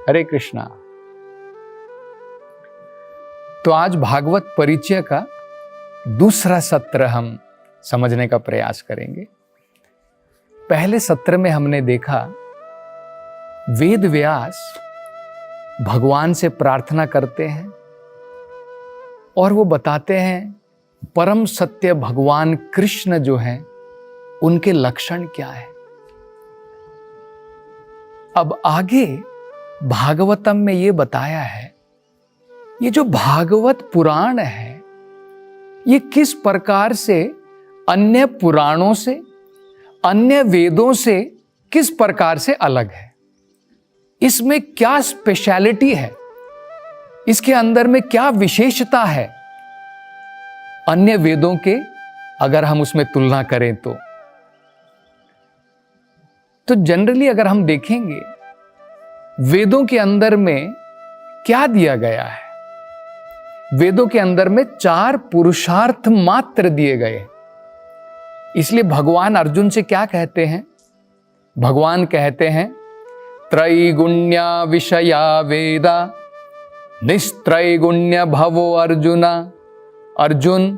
हरे कृष्णा। तो आज भागवत परिचय का दूसरा सत्र हम समझने का प्रयास करेंगे। पहले सत्र में हमने देखा वेद व्यास भगवान से प्रार्थना करते हैं और वो बताते हैं परम सत्य भगवान कृष्ण जो हैं उनके लक्षण क्या है। अब आगे भागवतम में ये बताया है, ये जो भागवत पुराण है ये किस प्रकार से अन्य पुराणों से, अन्य वेदों से किस प्रकार से अलग है, इसमें क्या स्पेशलिटी है, इसके अंदर में क्या विशेषता है अन्य वेदों के अगर हम उसमें तुलना करें तो जनरली अगर हम देखेंगे वेदों के अंदर में क्या दिया गया है, वेदों के अंदर में 4 पुरुषार्थ मात्र दिए गए। इसलिए भगवान अर्जुन से क्या कहते हैं, भगवान कहते हैं त्रैगुण्या विषया वेदा निस्त्रैगुण्य भवो अर्जुना। अर्जुन,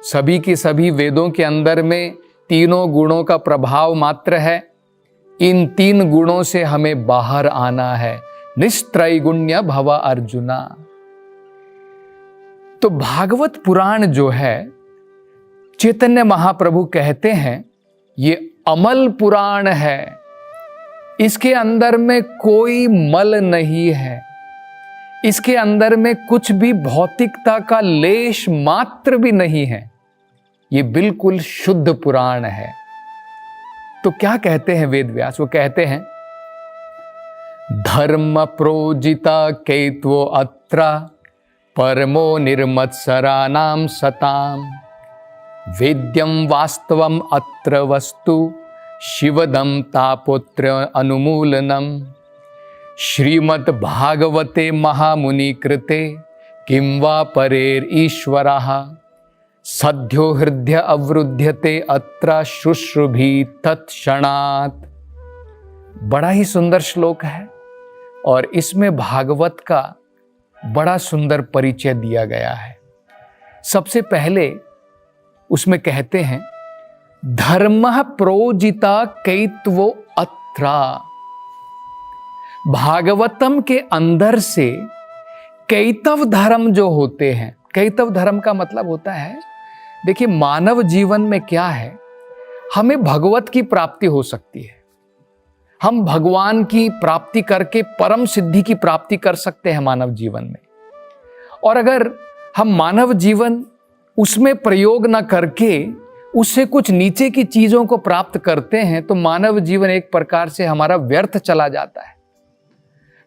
सभी की सभी वेदों के अंदर में तीनों गुणों का प्रभाव मात्र है, इन 3 गुणों से हमें बाहर आना है। निस्त्रैगुण्य भव अर्जुना। तो भागवत पुराण जो है चैतन्य महाप्रभु कहते हैं ये अमल पुराण है, इसके अंदर में कोई मल नहीं है, इसके अंदर में कुछ भी भौतिकता का लेश मात्र भी नहीं है, ये बिल्कुल शुद्ध पुराण है। तो क्या कहते हैं वेद व्यास, वो कहते हैं धर्म प्रोजिता केत्वो अत्र परमो निर्मत्सराणां सताम वेद्यम वास्तवम अत्र वस्तु शिवदम तापोत्र अनुमूलनम श्रीमद् भागवते महामुनि कृते किं वा परेर ईश्वरः सद्यो हृदय अवरुध्यते अत्र शुश्रुभि तत्क्षणात्। बड़ा ही सुंदर श्लोक है और इसमें भागवत का बड़ा सुंदर परिचय दिया गया है। सबसे पहले उसमें कहते हैं धर्मः प्रोजिता कैत्वो अत्रा। भागवतम के अंदर से कैतव धर्म जो होते हैं, कैतव धर्म का मतलब होता है, देखिए मानव जीवन में क्या है, हमें भगवत की प्राप्ति हो सकती है, हम भगवान की प्राप्ति करके परम सिद्धि की प्राप्ति कर सकते हैं मानव जीवन में। और अगर हम मानव जीवन उसमें प्रयोग न करके उससे कुछ नीचे की चीजों को प्राप्त करते हैं तो मानव जीवन एक प्रकार से हमारा व्यर्थ चला जाता है।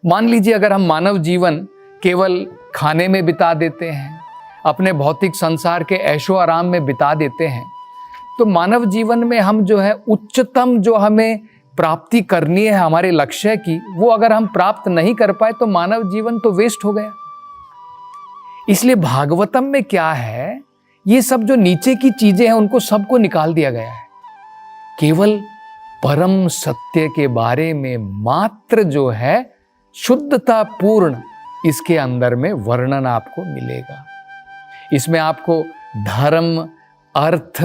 मान लीजिए अगर हम मानव जीवन केवल खाने में बिता देते हैं, अपने भौतिक संसार के ऐशो आराम में बिता देते हैं, तो मानव जीवन में हम जो है उच्चतम जो हमें प्राप्ति करनी है हमारे लक्ष्य की, वो अगर हम प्राप्त नहीं कर पाए तो मानव जीवन तो वेस्ट हो गया। इसलिए भागवतम में क्या है, ये सब जो नीचे की चीजें हैं उनको सबको निकाल दिया गया है, केवल परम सत्य के बारे में मात्र जो है शुद्धता पूर्ण इसके अंदर में वर्णन आपको मिलेगा। इसमें आपको धर्म, अर्थ,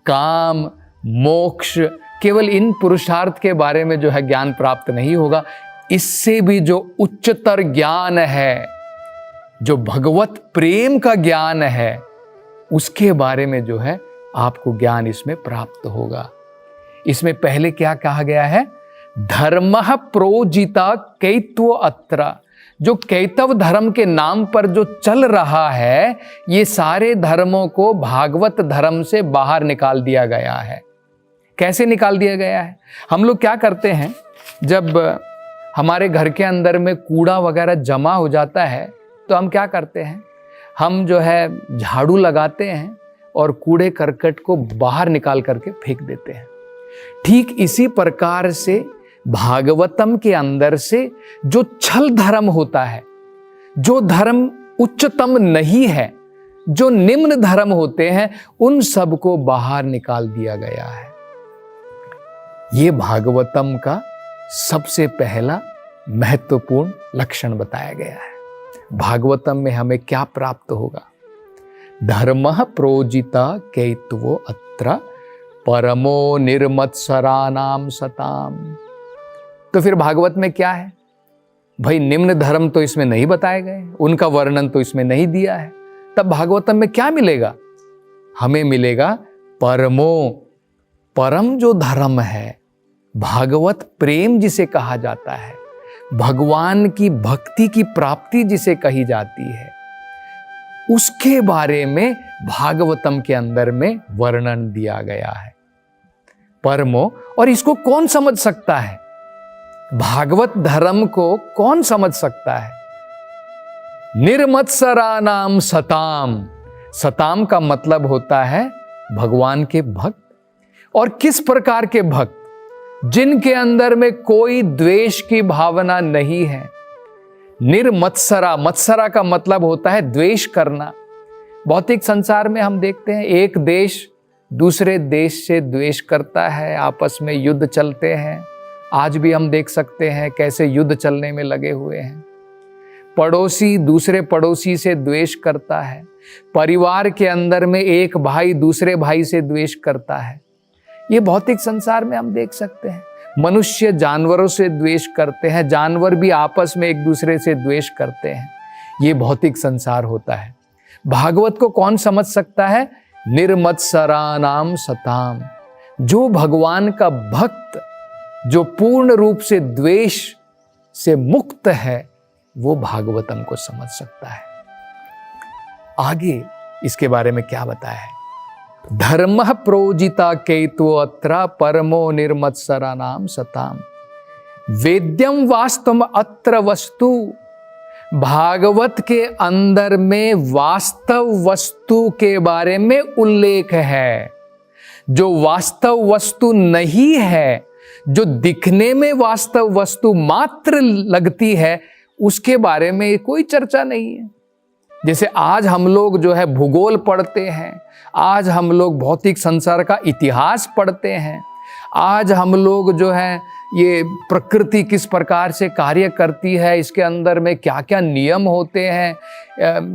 काम, मोक्ष, केवल इन पुरुषार्थ के बारे में जो है ज्ञान प्राप्त नहीं होगा, इससे भी जो उच्चतर ज्ञान है, जो भगवत प्रेम का ज्ञान है, उसके बारे में जो है आपको ज्ञान इसमें प्राप्त होगा। इसमें पहले क्या कहा गया है, धर्मः प्रोजिता कैत्व अत्र। जो कैतव धर्म के नाम पर जो चल रहा है, ये सारे धर्मों को भागवत धर्म से बाहर निकाल दिया गया है। कैसे निकाल दिया गया है? हम लोग क्या करते हैं, जब हमारे घर के अंदर में कूड़ा वगैरह जमा हो जाता है तो हम क्या करते हैं, हम जो है झाड़ू लगाते हैं और कूड़े करकट को बाहर निकाल करके फेंक देते हैं। ठीक इसी प्रकार से भागवतम के अंदर से जो छल धर्म होता है, जो धर्म उच्चतम नहीं है, जो निम्न धर्म होते हैं, उन सब को बाहर निकाल दिया गया है। ये भागवतम का सबसे पहला महत्वपूर्ण लक्षण बताया गया है। भागवतम में हमें क्या प्राप्त होगा? धर्मः प्रोजिता केतवो अत्र परमो निर्मत्सराणाम सताम। तो फिर भागवत में क्या है भाई? निम्न धर्म तो इसमें नहीं बताए गए, उनका वर्णन तो इसमें नहीं दिया है। तब भागवतम में क्या मिलेगा? हमें मिलेगा परमो, परम जो धर्म है, भागवत प्रेम जिसे कहा जाता है, भगवान की भक्ति की प्राप्ति जिसे कही जाती है, उसके बारे में भागवतम के अंदर में वर्णन दिया गया है। परमो, और इसको कौन समझ सकता है? भागवत धर्म को कौन समझ सकता है? निर्मत्सराणाम सताम। सताम का मतलब होता है भगवान के भक्त। और किस प्रकार के भक्त? जिनके अंदर में कोई द्वेष की भावना नहीं है। निर्मत्सरा, मत्सरा का मतलब होता है द्वेष करना। भौतिक संसार में हम देखते हैं एक देश दूसरे देश से द्वेष करता है, आपस में युद्ध चलते हैं। आज भी हम देख सकते हैं कैसे युद्ध चलने में लगे हुए हैं। पड़ोसी दूसरे पड़ोसी से द्वेष करता है। परिवार के अंदर में एक भाई दूसरे भाई से द्वेष करता है। ये भौतिक संसार में हम देख सकते हैं। मनुष्य जानवरों से द्वेष करते हैं, जानवर भी आपस में एक दूसरे से द्वेष करते हैं। ये भौतिक संसार होता है। भागवत को कौन समझ सकता है? निर्मत्सराणाम सताम। जो भगवान का भक्त, जो पूर्ण रूप से द्वेष से मुक्त है, वो भागवतम को समझ सकता है। आगे इसके बारे में क्या बताया है? धर्मः प्रोजिता केतु अत्र परमो निर्मत्सराणाम सताम। वेद्यम वास्तवम अत्र वस्तु। भागवत के अंदर में वास्तव वस्तु के बारे में उल्लेख है। जो वास्तव वस्तु नहीं है, जो दिखने में वास्तव वस्तु मात्र लगती है, उसके बारे में कोई चर्चा नहीं है। जैसे आज हम लोग जो है भूगोल पढ़ते हैं, आज हम लोग भौतिक संसार का इतिहास पढ़ते हैं, आज हम लोग जो है ये प्रकृति किस प्रकार से कार्य करती है, इसके अंदर में क्या क्या नियम होते हैं,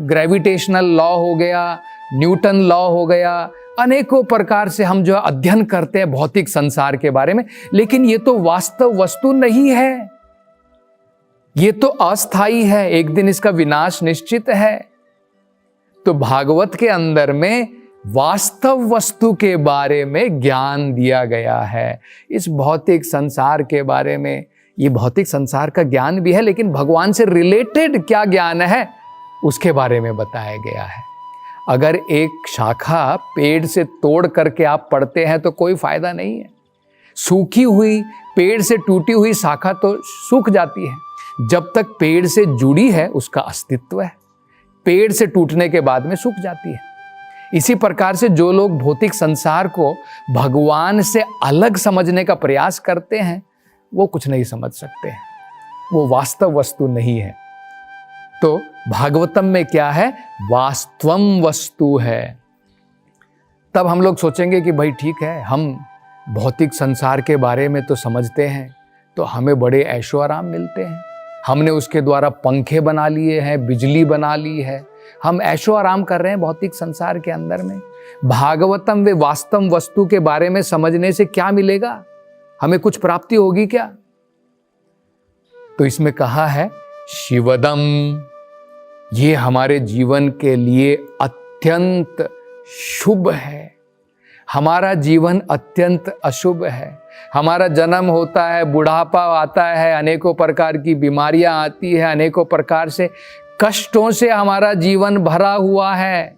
ग्रेविटेशनल लॉ हो गया, न्यूटन लॉ हो गया, अनेकों प्रकार से हम जो अध्ययन करते हैं भौतिक संसार के बारे में। लेकिन ये तो वास्तव वस्तु नहीं है, ये तो अस्थाई है, एक दिन इसका विनाश निश्चित है। तो भागवत के अंदर में वास्तव वस्तु के बारे में ज्ञान दिया गया है। इस भौतिक संसार के बारे में, ये भौतिक संसार का ज्ञान भी है, लेकिन भगवान से रिलेटेड क्या ज्ञान है उसके बारे में बताया गया है। अगर एक शाखा पेड़ से तोड़ करके आप पढ़ते हैं तो कोई फायदा नहीं है। सूखी हुई पेड़ से टूटी हुई शाखा तो सूख जाती है, जब तक पेड़ से जुड़ी है उसका अस्तित्व है, पेड़ से टूटने के बाद में सूख जाती है। इसी प्रकार से जो लोग भौतिक संसार को भगवान से अलग समझने का प्रयास करते हैं, वो कुछ नहीं समझ सकते हैं, वो वास्तव वस्तु नहीं है। तो भागवतम में क्या है? वास्तवम वस्तु है। तब हम लोग सोचेंगे कि भाई ठीक है, हम भौतिक संसार के बारे में तो समझते हैं, तो हमें बड़े ऐशो आराम मिलते हैं, हमने उसके द्वारा पंखे बना लिए हैं, बिजली बना ली है, हम ऐशो आराम कर रहे हैं भौतिक संसार के अंदर में। भागवतम वे वास्तव वस्तु के बारे में समझने से क्या मिलेगा? हमें कुछ प्राप्ति होगी क्या? तो इसमें कहा है शिवदम, ये हमारे जीवन के लिए अत्यंत शुभ है। हमारा जीवन अत्यंत अशुभ है। हमारा जन्म होता है, बुढ़ापा आता है, अनेकों प्रकार की बीमारियां आती है, अनेकों प्रकार से कष्टों से हमारा जीवन भरा हुआ है।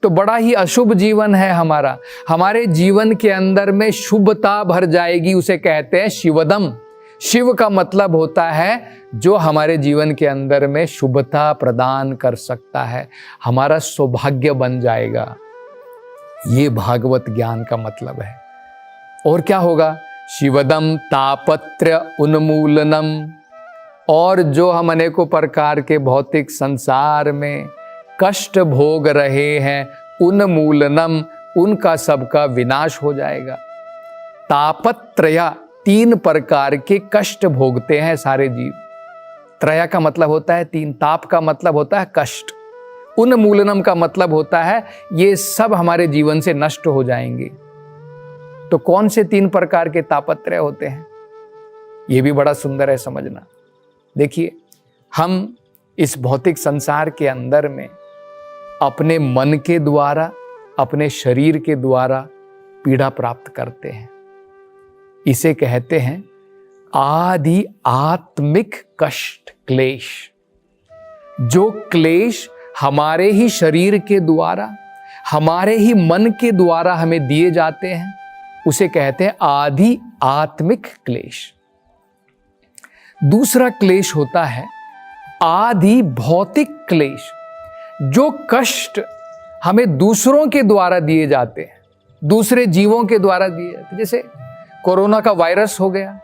तो बड़ा ही अशुभ जीवन है हमारा। हमारे जीवन के अंदर में शुभता भर जाएगी, उसे कहते हैं शिवदम। शिव का मतलब होता है जो हमारे जीवन के अंदर में शुभता प्रदान कर सकता है, हमारा सौभाग्य बन जाएगा। ये भागवत ज्ञान का मतलब है। और क्या होगा? शिवदम तापत्र उन्मूलनम। और जो हम अनेकों प्रकार के भौतिक संसार में कष्ट भोग रहे हैं, उन्मूलनम, उनका सबका विनाश हो जाएगा। तापत्रया, 3 प्रकार के कष्ट भोगते हैं सारे जीव। त्रय का मतलब होता है 3, ताप का मतलब होता है कष्ट, उन्मूलनम का मतलब होता है ये सब हमारे जीवन से नष्ट हो जाएंगे। तो कौन से 3 प्रकार के तापत्रय होते हैं, ये भी बड़ा सुंदर है समझना। देखिए, हम इस भौतिक संसार के अंदर में अपने मन के द्वारा, अपने शरीर के द्वारा पीड़ा प्राप्त करते हैं। इसे कहते हैं आदि आत्मिक कष्ट, क्लेश। जो क्लेश हमारे ही शरीर के द्वारा, हमारे ही मन के द्वारा हमें दिए जाते हैं, उसे कहते हैं आदि आत्मिक क्लेश। दूसरा क्लेश होता है आदि भौतिक क्लेश, जो कष्ट हमें दूसरों के द्वारा दिए जाते हैं, दूसरे जीवों के द्वारा दिए जाते हैं। जैसे कोरोना का वायरस हो गया,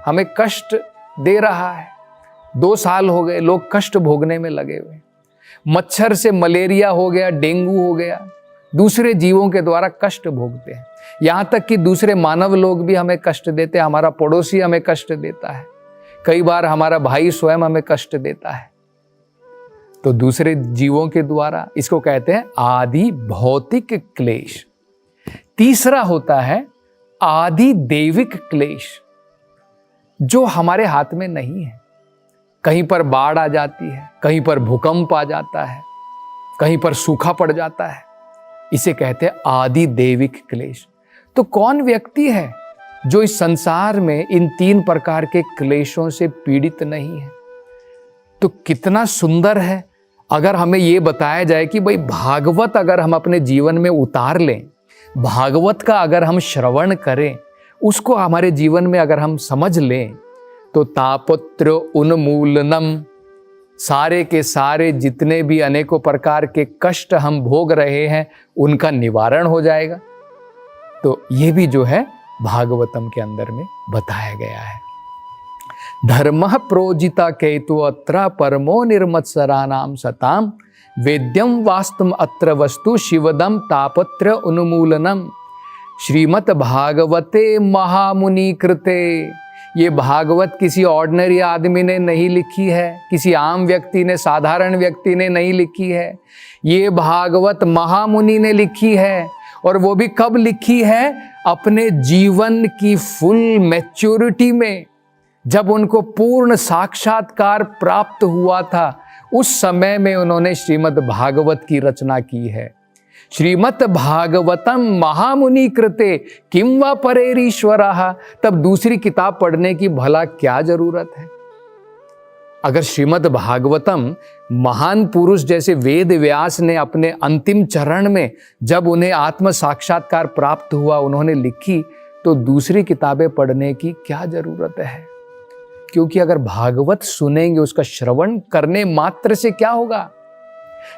हमें कष्ट दे रहा है, 2 साल हो गए लोग कष्ट भोगने में लगे हुए। मच्छर से मलेरिया हो गया, डेंगू हो गया, दूसरे जीवों के द्वारा कष्ट भोगते हैं। यहाँ तक कि दूसरे मानव लोग भी हमें कष्ट देते हैं, हमारा पड़ोसी हमें कष्ट देता है, कई बार हमारा भाई स्वयं हमें कष्ट देता है। तो दूसरे जीवों के द्वारा, इसको कहते हैं आदि भौतिक क्लेश। तीसरा होता है आदि दैविक क्लेश, जो हमारे हाथ में नहीं है। कहीं पर बाढ़ आ जाती है, कहीं पर भूकंप आ जाता है, कहीं पर सूखा पड़ जाता है, इसे कहते हैं आदि दैविक क्लेश। तो कौन व्यक्ति है जो इस संसार में इन 3 प्रकार के क्लेशों से पीड़ित नहीं है? तो कितना सुंदर है अगर हमें ये बताया जाए कि भाई भागवत अगर हम अपने जीवन में उतार लें, भागवत का अगर हम श्रवण करें, उसको हमारे जीवन में अगर हम समझ लें, तो तापत्र उन्मूलनम, सारे के सारे जितने भी अनेकों प्रकार के कष्ट हम भोग रहे हैं उनका निवारण हो जाएगा। तो ये भी जो है भागवतम के अंदर में बताया गया है। धर्मः प्रोजिता केतु अत्र परमो निर्मत्सराणाम सताम वेद्यम वास्तुम अत्र वस्तु शिवदम तापत्र उन्मूलनम। श्रीमद् भागवते महामुनि कृते, ये भागवत किसी ऑर्डिनरी आदमी ने नहीं लिखी है, किसी आम व्यक्ति ने, साधारण व्यक्ति ने नहीं लिखी है। ये भागवत महामुनि ने लिखी है, और वो भी कब लिखी है? अपने जीवन की फुल मैच्योरिटी में, जब उनको पूर्ण साक्षात्कार प्राप्त हुआ था, उस समय में उन्होंने श्रीमद् भागवत की रचना की है। श्रीमद् भागवतम महामुनि कृते किम वा परेरीश्वरः, तब दूसरी किताब पढ़ने की भला क्या जरूरत है? अगर श्रीमद् भागवतम महान पुरुष जैसे वेद व्यास ने अपने अंतिम चरण में जब उन्हें आत्म साक्षात्कार प्राप्त हुआ उन्होंने लिखी, तो दूसरी किताबें पढ़ने की क्या जरूरत है? क्योंकि अगर भागवत सुनेंगे, उसका श्रवण करने मात्र से क्या होगा?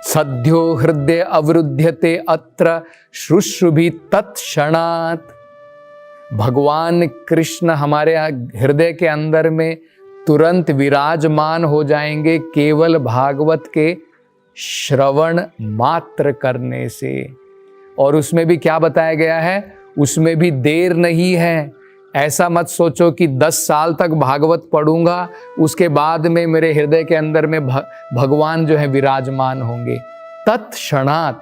सद्यो हृदय अवरुध्यते अत्र शुश्रुभि तत्क्षणात्। भगवान कृष्ण हमारे हृदय के अंदर में तुरंत विराजमान हो जाएंगे केवल भागवत के श्रवण मात्र करने से। और उसमें भी क्या बताया गया है? उसमें भी देर नहीं है। ऐसा मत सोचो कि 10 साल तक भागवत पढ़ूंगा, उसके बाद में मेरे हृदय के अंदर में भगवान जो है विराजमान होंगे। तत्क्षणात्,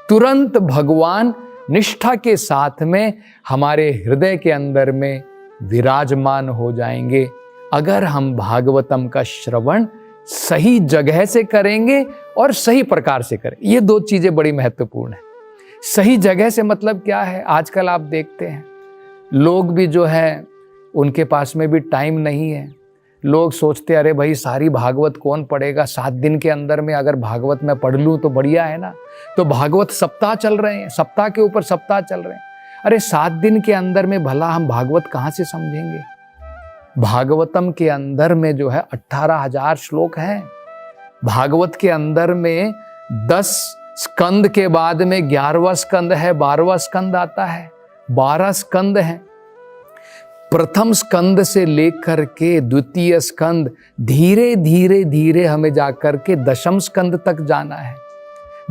तुरंत भगवान निष्ठा के साथ में हमारे हृदय के अंदर में विराजमान हो जाएंगे, अगर हम भागवतम का श्रवण सही जगह से करेंगे और सही प्रकार से करें। ये 2 चीजें बड़ी महत्वपूर्ण है। सही जगह से मतलब क्या है? आजकल आप देखते हैं लोग भी जो है उनके पास में भी टाइम नहीं है। लोग सोचते अरे भाई सारी भागवत कौन पढ़ेगा, 7 दिन के अंदर में अगर भागवत मैं पढ़ लूँ तो बढ़िया है ना। तो भागवत सप्ताह चल रहे हैं, सप्ताह के ऊपर सप्ताह चल रहे हैं। अरे 7 दिन के अंदर में भला हम भागवत कहाँ से समझेंगे? भागवतम के अंदर में जो है 18,000 श्लोक हैं। भागवत के अंदर में 10 स्कंद के बाद में 11वां स्कंद है, 12वां स्कंद आता है, 12 स्कंद हैं। प्रथम स्कंद से लेकर के द्वितीय स्कंद धीरे धीरे धीरे हमें जाकर के 10वें स्कंद तक जाना है।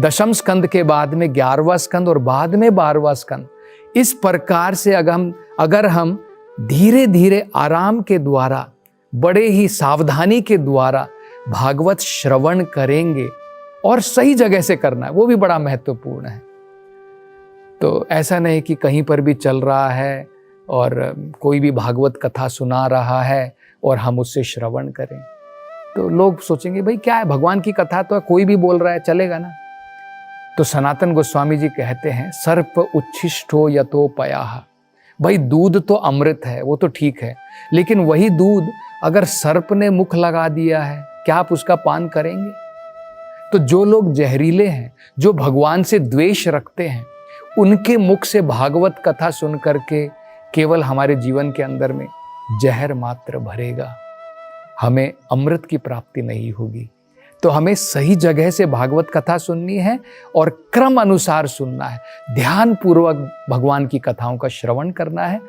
10वें स्कंद के बाद में 11वां स्कंद और बाद में 12वां स्कंद। इस प्रकार से अगर हम धीरे धीरे आराम के द्वारा, बड़े ही सावधानी के द्वारा भागवत श्रवण करेंगे और सही जगह से करना है, वो भी बड़ा महत्वपूर्ण है। तो ऐसा नहीं कि कहीं पर भी चल रहा है और कोई भी भागवत कथा सुना रहा है और हम उससे श्रवण करें, तो लोग सोचेंगे भाई क्या है, भगवान की कथा तो कोई भी बोल रहा है, चलेगा ना। तो सनातन गोस्वामी जी कहते हैं सर्प उच्छिष्टो यतोपयाः, भाई दूध तो अमृत है, वो तो ठीक है, लेकिन वही दूध अगर सर्प ने मुख लगा दिया है, क्या आप उसका पान करेंगे? तो जो लोग जहरीले हैं, जो भगवान से द्वेष रखते हैं, उनके मुख से भागवत कथा सुन करके केवल हमारे जीवन के अंदर में जहर मात्र भरेगा, हमें अमृत की प्राप्ति नहीं होगी। तो हमें सही जगह से भागवत कथा सुननी है और क्रम अनुसार सुनना है, ध्यान पूर्वक भगवान की कथाओं का श्रवण करना है,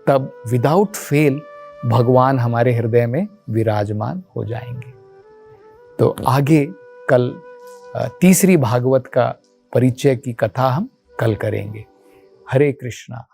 तब विदाउट फेल भगवान हमारे हृदय में विराजमान हो जाएंगे। तो आगे कल तीसरी भागवत का परिचय की कथा हम कल करेंगे। हरे कृष्णा।